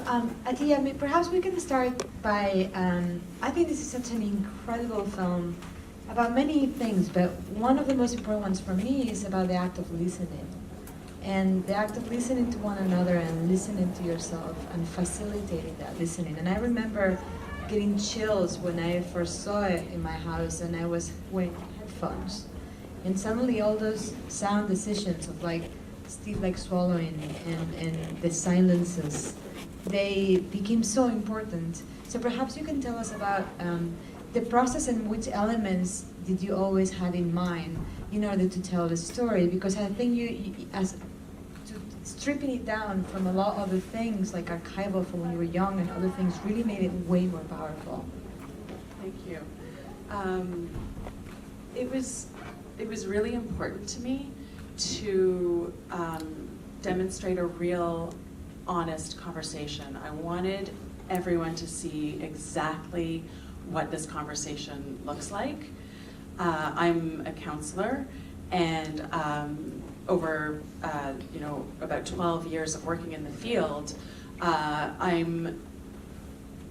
Attiya, perhaps we can start by, I think this is such an incredible film about many things, but one of the most important ones for me is about the act of listening. And the act of listening to one another and listening to yourself and facilitating that listening. And I remember getting chills when I first saw it in my house and I was wearing headphones. And suddenly all those sound decisions of like Steve like swallowing and the silences, they became so important. So perhaps you can tell us about the process and which elements did you always have in mind in order to tell the story? Because I think stripping it down from a lot of other things like archival from when you were young and other things really made it way more powerful. Thank you. It was really important to me to demonstrate a real, honest conversation. I wanted everyone to see exactly what this conversation looks like. I'm a counselor, and over about 12 years of working in the field,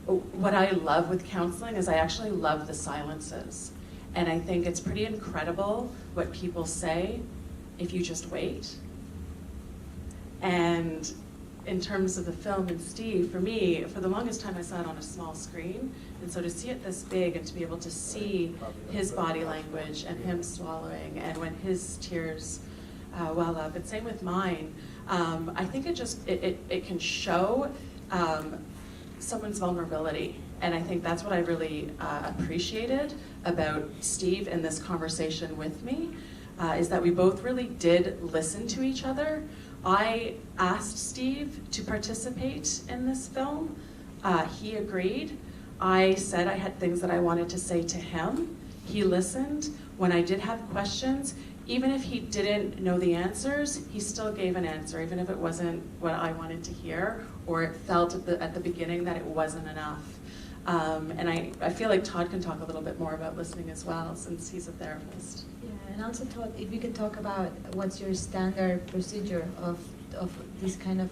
what I love with counseling is I actually love the silences. And I think it's pretty incredible what people say if you just wait. And in terms of the film and Steve, for me, for the longest time I saw it on a small screen, and so to see it this big and to be able to see his body language and him swallowing and when his tears well up, and same with mine, I think it can show someone's vulnerability. And I think that's what I really appreciated about Steve in this conversation with me, is that we both really did listen to each other. I asked Steve to participate in this film. He agreed. I said I had things that I wanted to say to him. He listened. When I did have questions, even if he didn't know the answers, he still gave an answer, even if it wasn't what I wanted to hear, or it felt at the beginning that it wasn't enough. And I feel like Todd can talk a little bit more about listening as well, since he's a therapist. Yeah, and also Todd, if you could talk about what's your standard procedure of this kind of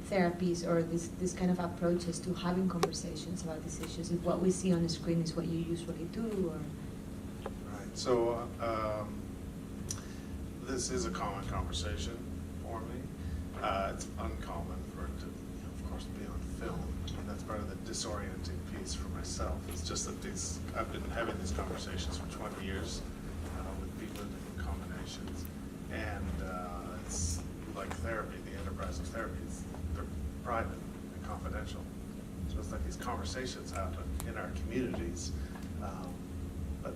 therapies or this kind of approaches to having conversations about these issues. If what we see on the screen is what you usually do, or right. So this is a common conversation for me. It's uncommon for it to, of course, be on film. And that's part of the disorienting piece for myself. It's just that I've been having these conversations for 20 years with people in different combinations. And it's like therapy, the enterprise of therapy. They're private and confidential. So it's like these conversations happen in our communities, but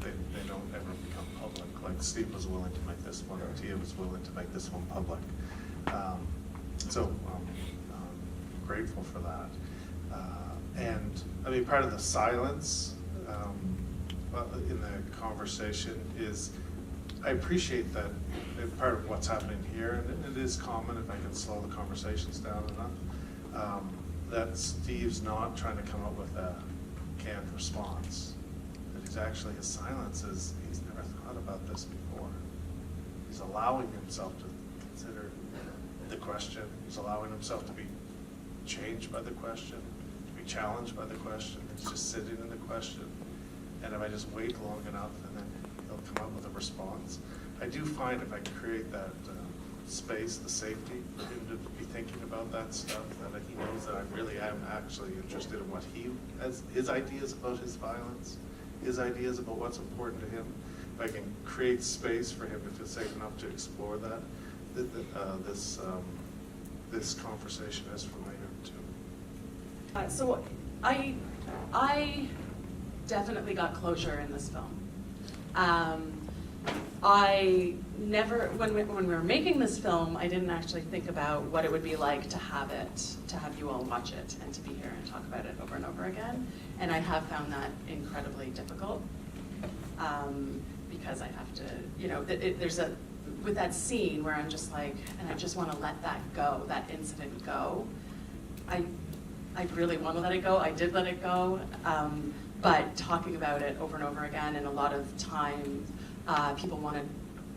they don't ever become public. Like Steve was willing to make this one, or Attiya was willing to make this one public. So I'm grateful for that. And I mean, part of the silence in the conversation is, I appreciate that part of what's happening here, and it is common if I can slow the conversations down enough, that Steve's not trying to come up with a canned response. That he's actually, his silence is, he's never thought about this before. He's allowing himself to consider the question. He's allowing himself to be changed by the question, to be challenged by the question. He's just sitting in the question. And if I just wait long enough, and then he'll come up with a response. I do find if I create that space, the safety for him to be thinking about that stuff, that he knows that I really am actually interested in what he has, his ideas about his violence, his ideas about what's important to him. If I can create space for him to feel safe enough to explore that, this conversation is familiar too. So I definitely got closure in this film. I never, when we were making this film, I didn't actually think about what it would be like to have you all watch it and to be here and talk about it over and over again. And I have found that incredibly difficult, because I have to, with that scene where I'm just like, and I just want to let that go, that incident go. I really want to let it go. I did let it go, but talking about it over and over again, and a lot of time, people want to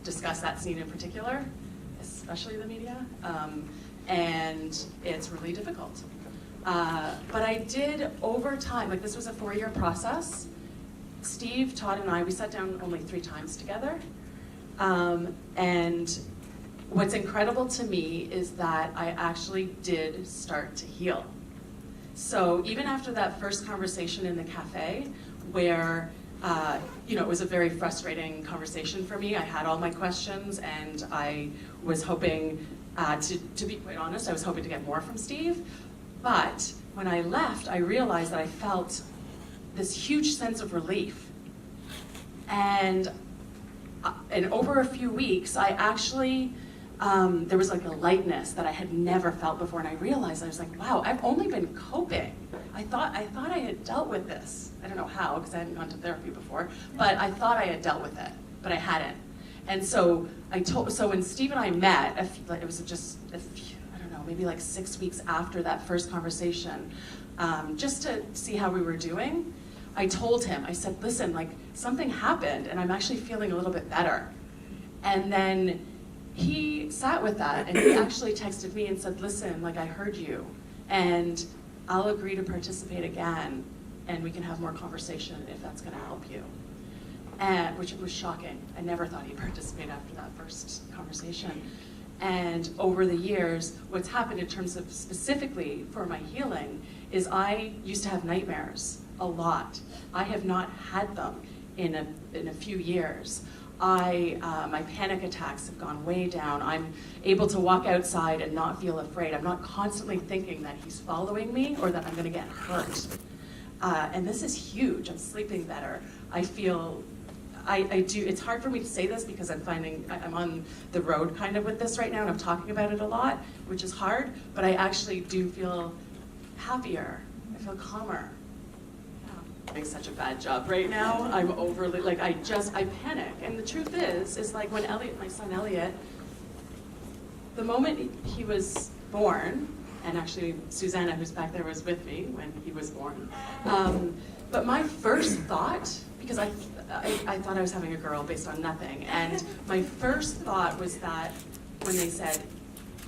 discuss that scene in particular, especially the media. and it's really difficult. But I did over time, like this was a 4-year process. Steve, Todd, and I, we sat down only 3 times together. And what's incredible to me is that I actually did start to heal. So even after that first conversation in the cafe, where it was a very frustrating conversation for me. I had all my questions, and I was hoping, to be quite honest, I was hoping to get more from Steve. But when I left, I realized that I felt this huge sense of relief. And over a few weeks, I actually, there was like a lightness that I had never felt before, and I realized, I was like, wow, I've only been coping. I thought I had dealt with this. I don't know how, because I hadn't gone to therapy before, but I thought I had dealt with it, but I hadn't. And so when Steve and I met, it was just a few, I don't know, maybe like 6 weeks after that first conversation, just to see how we were doing, I told him, I said, listen, like something happened and I'm actually feeling a little bit better. And then he sat with that and he actually texted me and said, listen, like I heard you and I'll agree to participate again and we can have more conversation if that's gonna help you. And which was shocking. I never thought he'd participate after that first conversation. And over the years, what's happened in terms of specifically for my healing is I used to have nightmares a lot. I have not had them in a few years. My panic attacks have gone way down. I'm able to walk outside and not feel afraid. I'm not constantly thinking that he's following me or that I'm gonna get hurt. And this is huge. I'm sleeping better. I feel, I do, it's hard for me to say this because I'm on the road kind of with this right now and I'm talking about it a lot, which is hard, but I actually do feel happier. I feel calmer. I'm doing such a bad job right now. I'm overly, like I panic. And the truth is like when my son Elliot, the moment he was born, and actually Susanna, who's back there, was with me when he was born. But my first thought, because I thought I was having a girl based on nothing, and my first thought was that when they said,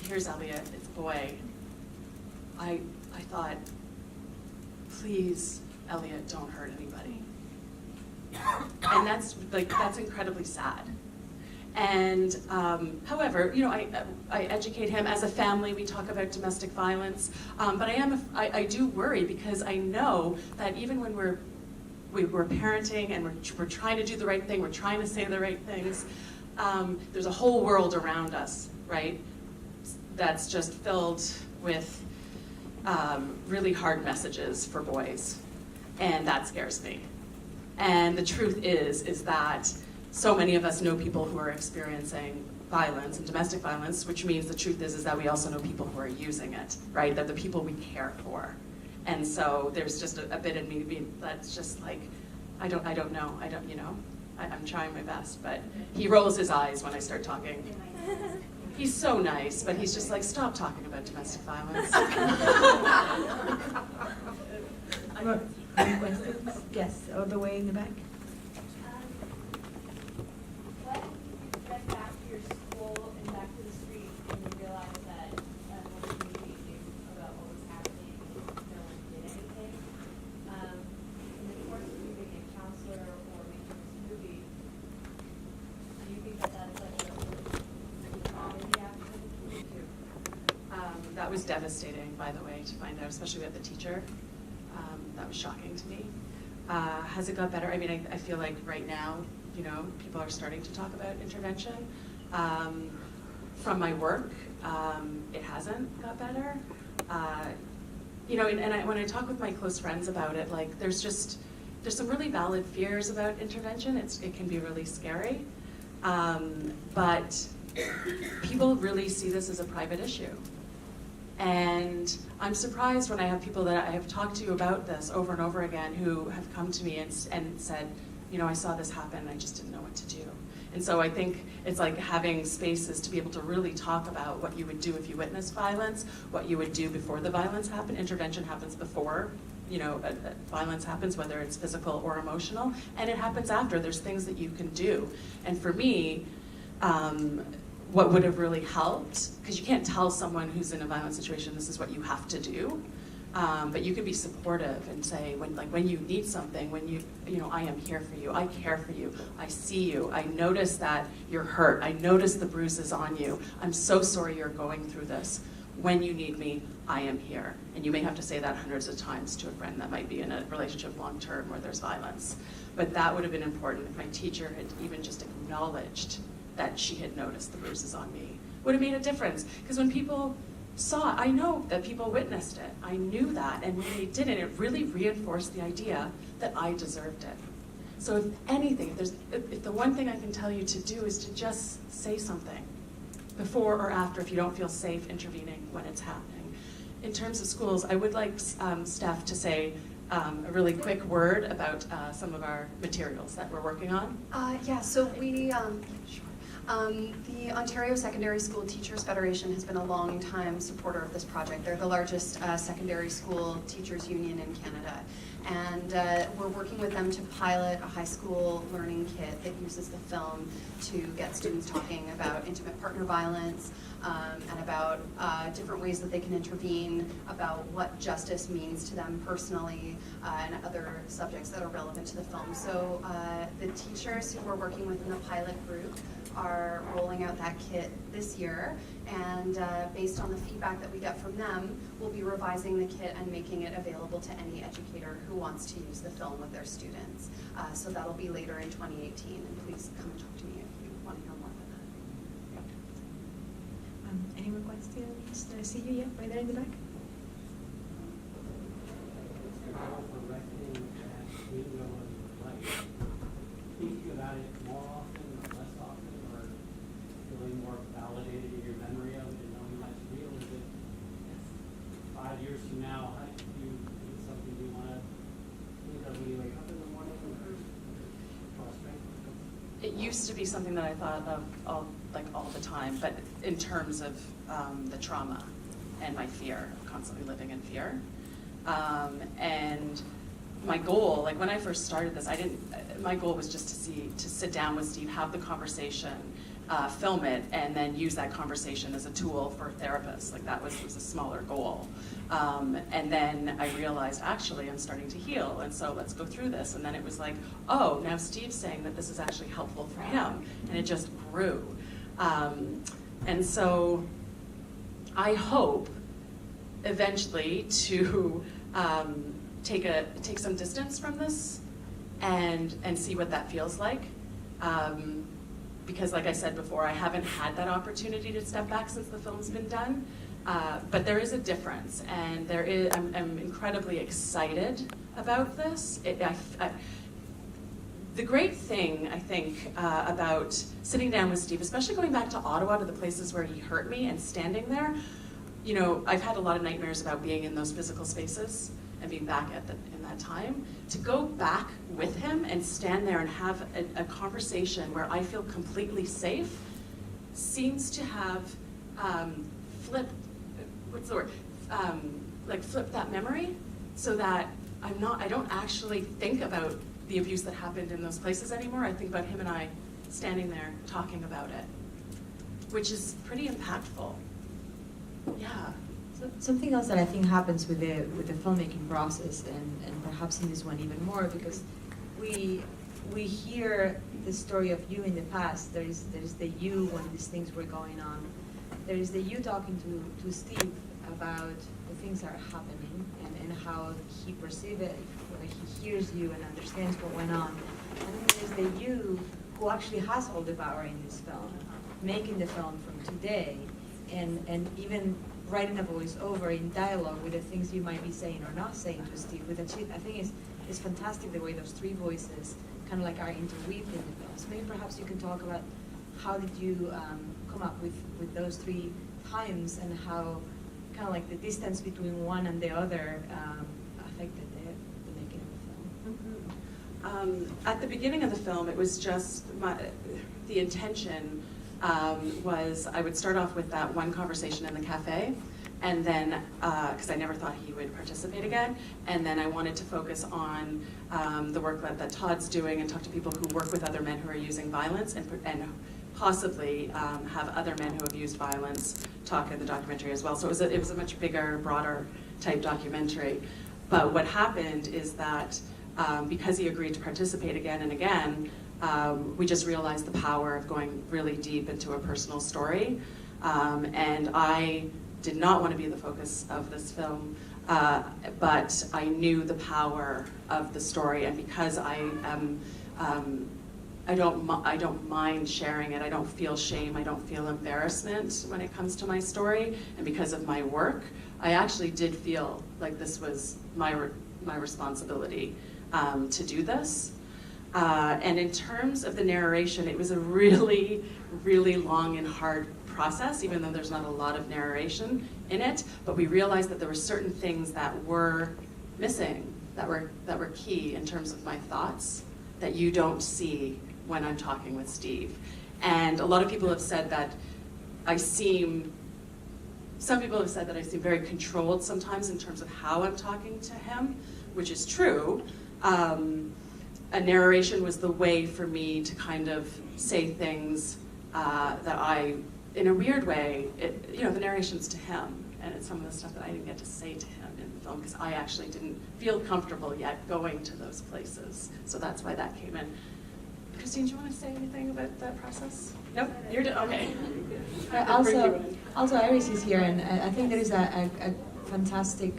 here's Elliot, it's a boy, I thought, please, Elliot, don't hurt anybody. And that's incredibly sad. And however, I educate him. As a family, we talk about domestic violence, but I do worry because I know that even when we're parenting and we're trying to do the right thing, we're trying to say the right things, there's a whole world around us, right? That's just filled with really hard messages for boys, and that scares me. And the truth is that so many of us know people who are experiencing violence and domestic violence, which means the truth is that we also know people who are using it, right? They're the people we care for. And so there's just a bit in me that's just like, I don't know, I'm trying my best, but he rolls his eyes when I start talking. He's so nice, but he's just like, stop talking about domestic violence. Any questions? Yes, all the way in the back. What if you went back to your school and back to the street and you realized that everyone communicating about what was happening and no one did anything? In the course of you being a counselor or making this movie, do you think that that's like a comedy after? Me too. That was devastating, by the way, to find out, especially with the teacher. That was shocking to me. Has it got better? I mean, I feel like right now, people are starting to talk about intervention. From my work, it hasn't got better. When I talk with my close friends about it, like there's some really valid fears about intervention. It can be really scary, but people really see this as a private issue. And I'm surprised when I have people that I have talked to about this over and over again who have come to me and said, I saw this happen, I just didn't know what to do. And so I think it's like having spaces to be able to really talk about what you would do if you witnessed violence, what you would do before the violence happened. Intervention happens before, violence happens, whether it's physical or emotional, and it happens after. There's things that you can do. And for me, what would have really helped, because you can't tell someone who's in a violent situation, this is what you have to do. But you can be supportive and say, when you need something, I am here for you, I care for you, I see you, I notice that you're hurt, I notice the bruises on you, I'm so sorry you're going through this. When you need me, I am here. And you may have to say that hundreds of times to a friend that might be in a relationship long-term where there's violence. But that would have been important if my teacher had even just acknowledged that she had noticed the bruises on me. Would have made a difference. Because when people saw it, I know that people witnessed it. I knew that, and when they didn't, it really reinforced the idea that I deserved it. So if anything, if the one thing I can tell you to do is to just say something before or after if you don't feel safe intervening when it's happening. In terms of schools, I would like Steph to say a really quick word about some of our materials that we're working on. Yeah, so we, the Ontario Secondary School Teachers Federation has been a long time supporter of this project. They're the largest secondary school teachers union in Canada. And we're working with them to pilot a high school learning kit that uses the film to get students talking about intimate partner violence and about different ways that they can intervene, about what justice means to them personally, and other subjects that are relevant to the film. So the teachers who we're working with in the pilot group are rolling out that kit this year, and based on the feedback that we get from them, we'll be revising the kit and making it available to any educator who wants to use the film with their students. So that'll be later in 2018, and please come and talk to me if you want to know more about that. Anyone wants to see you? Yeah, right there in the back. Thinking about it more often or less often, or feeling more validated in your memory of it and knowing that's real? Is it 5 years from now, is it something you want to think of when you wake up in the morning or prospect? It used to be something that I thought of all the time, but in terms of the trauma and my fear, constantly living in fear. And my goal, like when I first started this, my goal was just to sit down with Steve, have the conversation, film it, and then use that conversation as a tool for therapists. Like that was a smaller goal. And then I realized, actually, I'm starting to heal, and so let's go through this. And then it was like, oh, now Steve's saying that this is actually helpful for him, and it just grew. And so I hope eventually to take some distance from this and see what that feels like. Because like I said before, I haven't had that opportunity to step back since the film's been done. But there is a difference, and I'm incredibly excited about this. The great thing, I think, about sitting down with Steve, especially going back to Ottawa, to the places where he hurt me and standing there, you know, I've had a lot of nightmares about being in those physical spaces and being back in that time. To go back with him and stand there and have a conversation where I feel completely safe seems to have flipped, what's the word? Like flipped that memory so that I don't actually think about the abuse that happened in those places anymore. I think about him and I standing there talking about it, which is pretty impactful. Yeah. So something else that I think happens with the filmmaking process, and perhaps in this one even more, because we hear the story of you in the past. There's the you when these things were going on. There is the you talking to Steve about the things that are happening and how he perceives it, whether he hears you and understands what went on. And then there's the you who actually has all the power in this film, making the film from today, and even writing a voice-over in dialogue with the things you might be saying or not saying to Steve. I think it's fantastic the way those three voices kind of like are interweaved in the film. So maybe perhaps you can talk about how did you come up with those three times, and how kind of like the distance between one and the other affected the making of the film. At the beginning of the film, it was just the intention was I would start off with that one conversation in the cafe, and then, because I never thought he would participate again, and then I wanted to focus on the work that Todd's doing and talk to people who work with other men who are using violence, and possibly have other men who have used violence talk in the documentary as well. So it was a much bigger, broader type documentary. But what happened is that because he agreed to participate again and again, we just realized the power of going really deep into a personal story. And I did not want to be the focus of this film, but I knew the power of the story, and because I don't mind sharing it. I don't feel shame. I don't feel embarrassment when it comes to my story, and because of my work, I actually did feel like this was my responsibility to do this. And in terms of the narration, it was a really, really long and hard process, even though there's not a lot of narration in it. But we realized that there were certain things that were missing, that were key in terms of my thoughts, that you don't see when I'm talking with Steve. And a lot of people have said that some people have said that I seem very controlled sometimes in terms of how I'm talking to him, which is true. A narration was the way for me to kind of say things that I, in a weird way, the narration's to him, and it's some of the stuff that I didn't get to say to him in the film because I actually didn't feel comfortable yet going to those places. So that's why that came in. Christine, do you want to say anything about that process? Nope, you're okay. Also, Iris is here, and I think there is a fantastic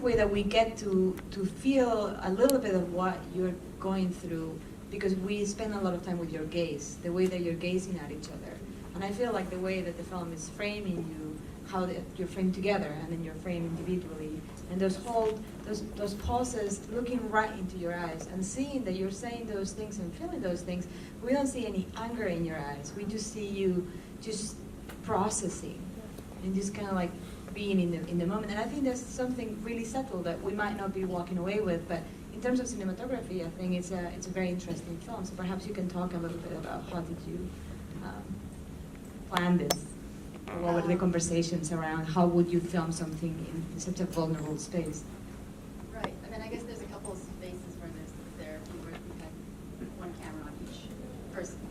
way that we get to feel a little bit of what you're going through, because we spend a lot of time with your gaze, the way that you're gazing at each other. And I feel like the way that the film is framing you, how you're framed together and then you're framed individually, and those pauses, looking right into your eyes and seeing that you're saying those things and feeling those things. We don't see any anger in your eyes. We just see you just processing and just kind of like being in the moment. And I think that's something really subtle that we might not be walking away with, but in terms of cinematography, I think it's a very interesting film. So perhaps you can talk a little bit about how did you plan this? Or what were the conversations around how would you film something in such a vulnerable space? Right. I mean, I guess there's a couple of spaces where there's therapy where we had one camera on each person.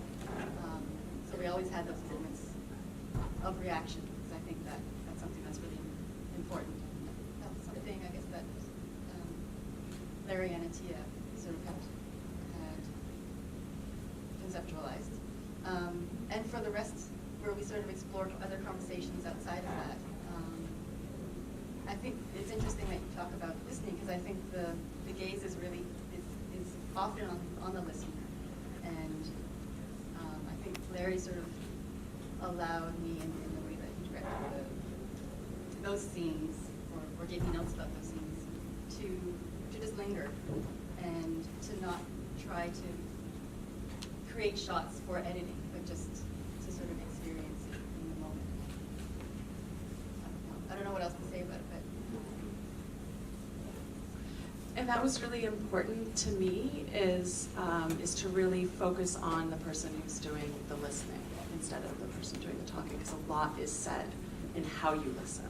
So we always had those moments of reaction, because I think that's something that's really important. That's something, I guess, that Larry and Attiya sort of had conceptualized. And for the rest, where we sort of explored other conversations outside of that. I think it's interesting that you talk about listening, because I think the gaze is really is often on the listener, and I think Larry sort of allowed me in the way that he directed those scenes, or gave me notes about those scenes, to just linger and to not try to create shots for editing, but just to sort of experience it in the moment. I don't know what else to say about it, but. And that was really important to me, is to really focus on the person who's doing the listening instead of the person doing the talking, because a lot is said in how you listen.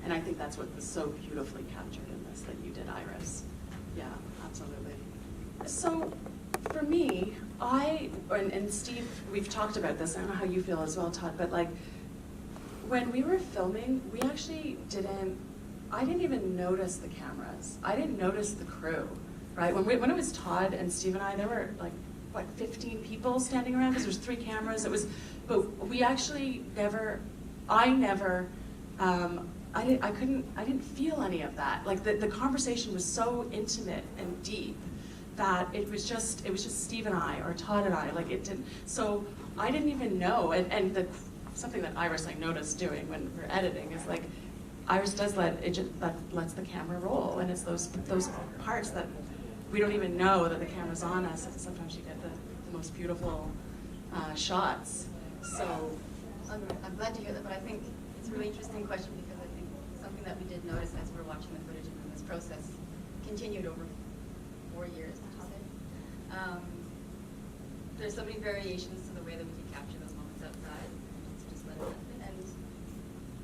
And I think that's what was so beautifully captured in this that you did, Iris. Yeah, absolutely. So for me, and Steve, we've talked about this, I don't know how you feel as well, Todd, but like, when we were filming, we actually I didn't even notice the cameras. I didn't notice the crew, right? When it was Todd and Steve and I, there were like, 15 people standing around, because there's 3 cameras. But we actually I didn't feel any of that. Like the conversation was so intimate and deep that it was just Steve and I, or Todd and I, like it didn't, so I didn't even know, and something that Iris I noticed doing when we're editing is like, Iris does lets the camera roll, and it's those parts that we don't even know that the camera's on us, and sometimes you get the most beautiful shots. So I'm glad to hear that, but I think it's a really interesting question, because I think something that we did notice as we're watching the footage and this process continued over 4 years, did you say? There's so many variations to the way that we can capture those moments outside, to just let it happen. And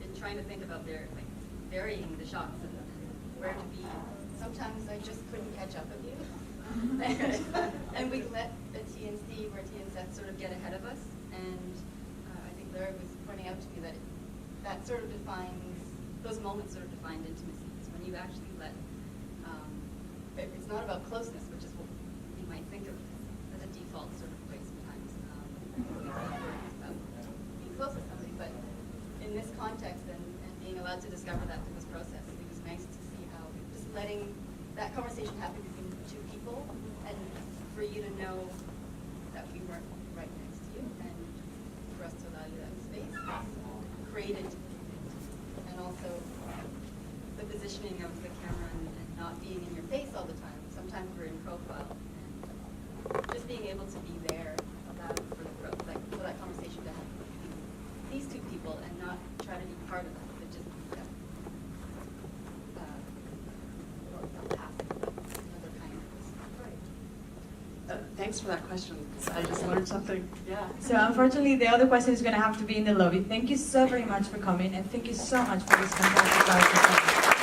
in trying to think about varying the shots and where to be, sometimes I just couldn't catch up with you. And we let Attiya Attiya and Steve or Attiya and Seth sort of get ahead of us, and I think Larry was pointing out to me that that sort of defines, those moments sort of defined intimacy. It's when you actually let, it's not about closeness, which is what you might think of as a default sort of way sometimes. It's about being close with somebody, but in this context and being allowed to discover that through this process, it was nice to see how just letting that conversation happen between two people, and for you to know that we weren't right next to you, and for us to allow you that space created, and also the positioning of the camera and not being in your face all the time. Sometimes we're in profile, and just being able to be there allowed for for that conversation to happen between these two people, and not try to be part of that, but just be that. Not passive, but another kind of. Thanks for that question. I just learned something. Yeah. So unfortunately, the other question is going to have to be in the lobby. Thank you so very much for coming, and thank you so much for this fantastic conversation.